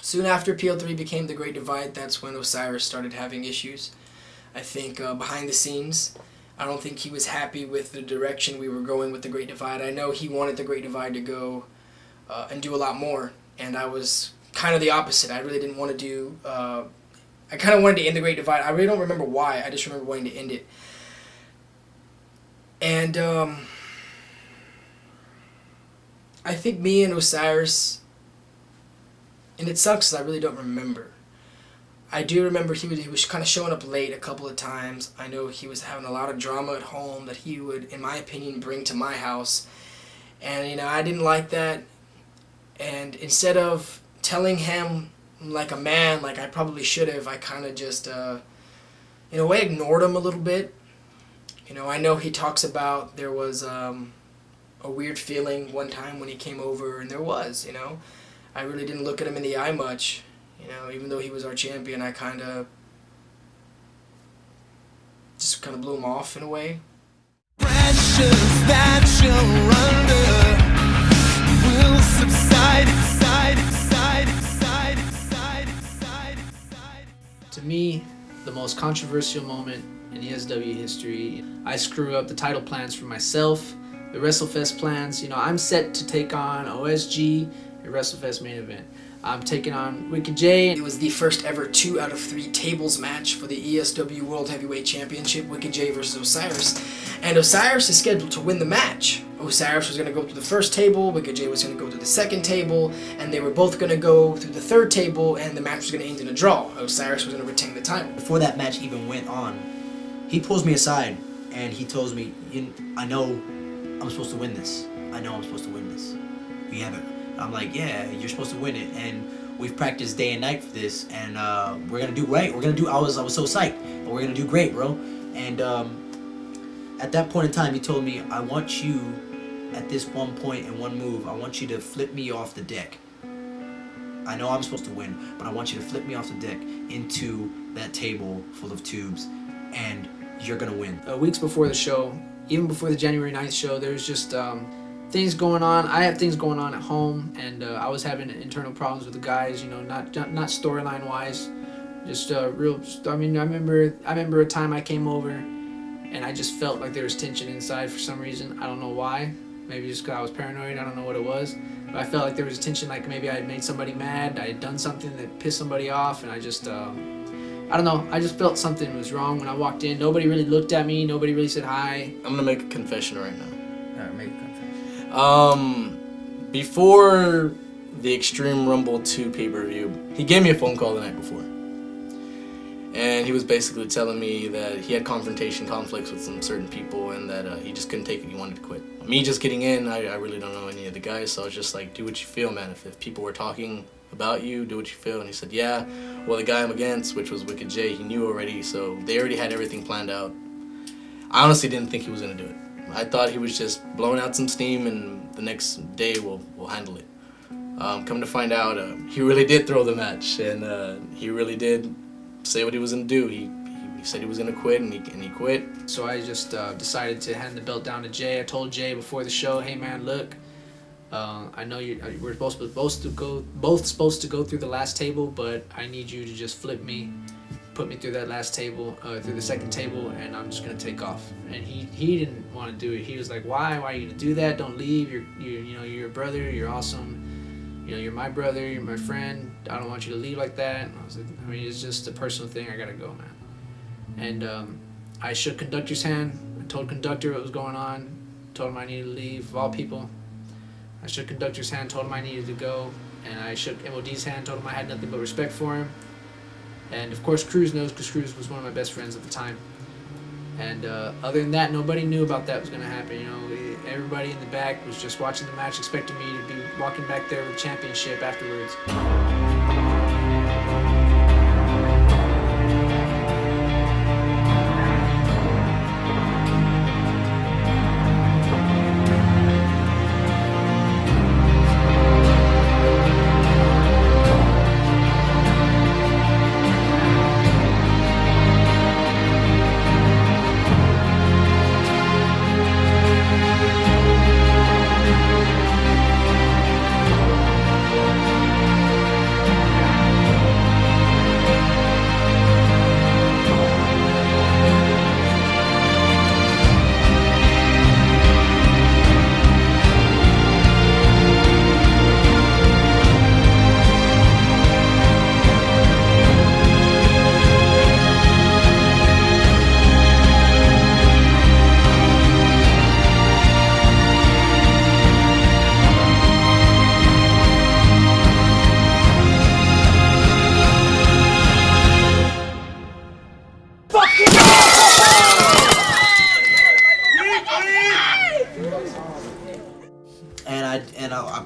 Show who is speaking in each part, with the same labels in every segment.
Speaker 1: Soon after PL3 became the Great Divide, that's when Osiris started having issues. I think behind the scenes, I don't think he was happy with the direction we were going with the Great Divide. I know he wanted the Great Divide to go and do a lot more, and I was kind of the opposite. I really didn't want to do... I kind of wanted to end the Great Divide. I really don't remember why. I just remember wanting to end it. And I think me and Osiris... And it sucks 'cause I really don't remember. I do remember he was kind of showing up late a couple of times. I know he was having a lot of drama at home that he would, in my opinion, bring to my house. And, you know, I didn't like that. And instead of telling him like a man, like I probably should have, I kind of just, in a way, ignored him a little bit. You know, I know he talks about there was a weird feeling one time when he came over, and there was, you know. I really didn't look at him in the eye much, you know, even though he was our champion. I just kind of blew him off in a way.
Speaker 2: Pressures that you're under will subside,
Speaker 3: To me, the most controversial moment in ESW history, I screw up the title plans for myself, the WrestleFest plans. You know, I'm set to take on OSG, a WrestleFest main event. I'm taking on Wicked J.
Speaker 1: It was the first ever 2 out of 3 tables match for the ESW World Heavyweight Championship, Wicked J versus Osiris. And Osiris is scheduled to win the match. Osiris was going to go through the first table, Wicked J was going to go through the second table, and they were both going to go through the third table, and the match was going to end in a draw. Osiris was going to retain the title.
Speaker 4: Before that match even went on, he pulls me aside and he tells me, I know I'm supposed to win this. I know I'm supposed to win this. We haven't. I'm like, yeah, you're supposed to win it, and we've practiced day and night for this, and we're gonna do right. We're gonna do. I was so psyched, but we're gonna do great, bro. And at that point in time, he told me, I want you, at this one point and one move, I want you to flip me off the deck. I know I'm supposed to win, but I want you to flip me off the deck into that table full of tubes, and you're gonna win.
Speaker 3: Weeks before the show, even before the January 9th show, there's just things going on. I have things going on at home, and I was having internal problems with the guys. You know, not storyline wise, just real. I mean, I remember a time I came over, and I just felt like there was tension inside for some reason. I don't know why. Maybe just because I was paranoid. I don't know what it was, but I felt like there was tension. Like maybe I had made somebody mad. I had done something that pissed somebody off, and I just. I don't know. I just felt something was wrong when I walked in. Nobody really looked at me. Nobody really said hi.
Speaker 5: I'm gonna make a confession right now.
Speaker 3: Alright, make a confession.
Speaker 5: Before the Extreme Rumble 2 pay-per-view, he gave me a phone call the night before. And he was basically telling me that he had conflicts with some certain people, and that he just couldn't take it, he wanted to quit. Me just getting in, I really don't know any of the guys, so I was just like, do what you feel, man. If people were talking about you, do what you feel. And he said, yeah, well, the guy I'm against, which was Wicked J, he knew already, so they already had everything planned out. I honestly didn't think he was going to do it. I thought he was just blowing out some steam, and the next day we'll handle it. Come to find out, he really did throw the match, and he really did say what he was going to do. He said he was going to quit, and he quit.
Speaker 3: So I just decided to hand the belt down to Jay. I told Jay before the show, hey man, look, I know we're both supposed to go through the last table, but I need you to just flip me, put me through that last table, through the second table, and I'm just gonna take off. And he didn't want to do it. He was like, why are you gonna do that? Don't leave. You're a brother. You're awesome. You know, you're my brother. You're my friend. I don't want you to leave like that. And I was like, I mean, it's just a personal thing. I gotta go, man. And I shook conductor's hand. I told conductor what was going on. Told him I needed to leave. Of all people, I shook conductor's hand. Told him I needed to go. And I shook MOD's hand. Told him I had nothing but respect for him. And of course Cruz knows, because Cruz was one of my best friends at the time. And other than that, nobody knew about that was going to happen. You know, everybody in the back was just watching the match, expecting me to be walking back there with the championship afterwards.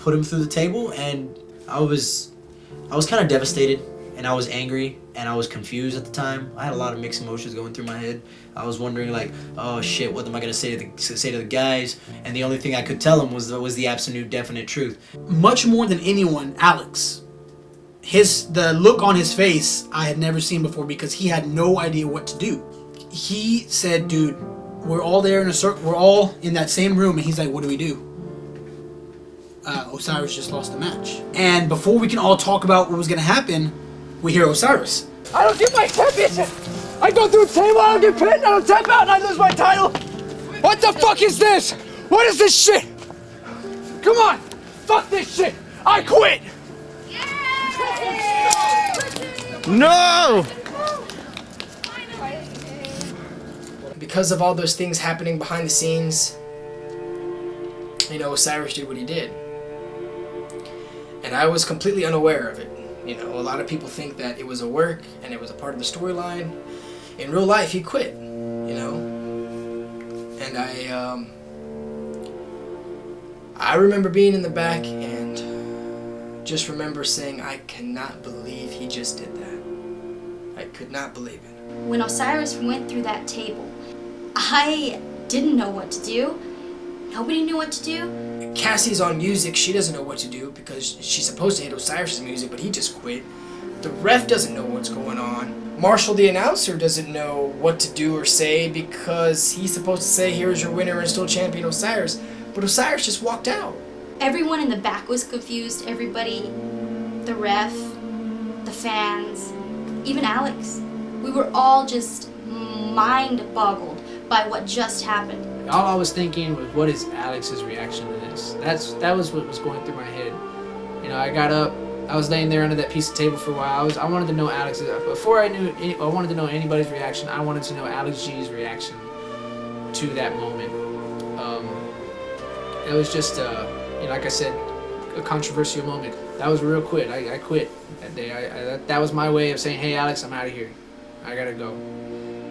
Speaker 4: put him through the table, and I was kind of devastated, and I was angry, and I was confused at the time. I had a lot of mixed emotions going through my head. I was wondering like, oh shit, what am I gonna say to the guys? And the only thing I could tell them was the absolute definite truth.
Speaker 6: Much more than anyone, Alex. The look on his face I had never seen before, because he had no idea what to do. He said, dude, we're all there in a circle, we're all in that same room, and he's like, what do we do? Osiris just lost the match. And before we can all talk about what was gonna happen, we hear Osiris.
Speaker 7: I don't get my championship! I go through a table, I don't get pinned, I don't tap out, and I lose my title! What the fuck is this? What is this shit? Come on! Fuck this shit! I quit! No!
Speaker 1: Because of all those things happening behind the scenes, you know, Osiris did what he did. And I was completely unaware of it. You know, a lot of people think that it was a work and it was a part of the storyline. In real life, he quit, you know. And I remember being in the back and just remember saying, I cannot believe he just did that. I could not believe it.
Speaker 8: When Osiris went through that table, I didn't know what to do. Nobody knew what to do.
Speaker 1: Cassie's on music, she doesn't know what to do because she's supposed to hit Osiris' music, but he just quit. The ref doesn't know what's going on. Marshall, the announcer, doesn't know what to do or say because he's supposed to say, here's your winner and still champion Osiris, but Osiris just walked out.
Speaker 8: Everyone in the back was confused. Everybody, the ref, the fans, even Alex. We were all just mind-boggled by what just happened.
Speaker 3: All I was thinking was, what is Alex's reaction to this? That was what was going through my head. You know, I got up, I was laying there under that piece of table for a while. I wanted to know Alex's. Before I wanted to know anybody's reaction. I wanted to know Alex G's reaction to that moment. It was just, you know, like I said, a controversial moment. That was real quit. I quit that day. That was my way of saying, hey, Alex, I'm out of here. I gotta go.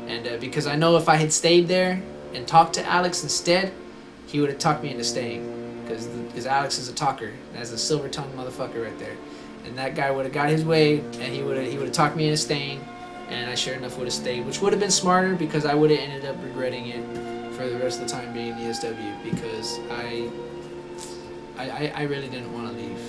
Speaker 3: And because I know if I had stayed there and talked to Alex instead, he would have talked me into staying. Because Alex is a talker. That's a silver-tongued motherfucker right there. And that guy would have got his way, and he would have talked me into staying, and I sure enough would have stayed, which would have been smarter because I would have ended up regretting it for the rest of the time being in ESW because I really didn't want to leave.